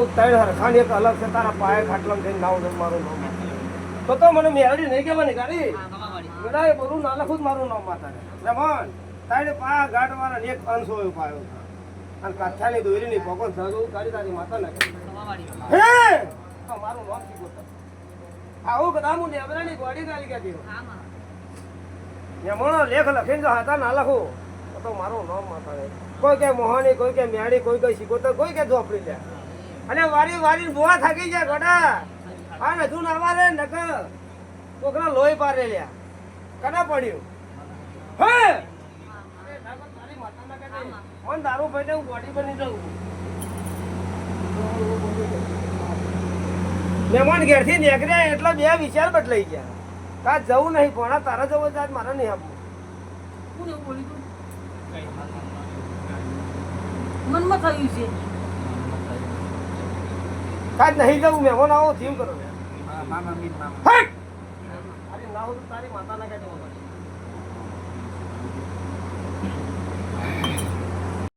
ત્રણ હરખાની એક અલગ છે તારા પાયે ખાટલામાં જઈને નાવ મારું નામ તો મને મેરડી નહીં કહેવાની ગાડી ગડાય બધું ના લખું મારું નામ માતાને રમણ તારે પા ઘાટ વાળા એક અંશ હોય પાયો અને કાઠાની દોરીની ભગવાન સગું કાઢી તારી માતા નાખે હે મારું નામ શીખો આવું કદા હું નેબરાની ગોડી ગાલી ગયા દીધો યમણો લેખ લખીને જો હતા ના લખું તો મારું નામ માતા કોઈ કે મોહની કોઈ કે મેળી કોઈ કઈ શીખો તો કોઈ કે ઝોપડી લે અને વારી વારી બોવા થાકી જાય ગોડા આ નતું ના મારે નક કોકના લોહી પારે લ્યા કના પડ્યું હે તારી માતા ના કે મન દારૂ પીને હું બોડી બની જાઉં મહેમાન ઘેરથી નીકળ્યા એટલે બે વિચાર બદલાઈ ગયા તા જવું નહીં પણ તારા જવું જાય મારે નહીં આપવું કોણ એવું બોલી તું મનમાં થયું છે કાજ નહીં જવું મહેમાન આવો જીવ કરો મામા મીત મામા હટ અરે ના હું તારી માતા ના કે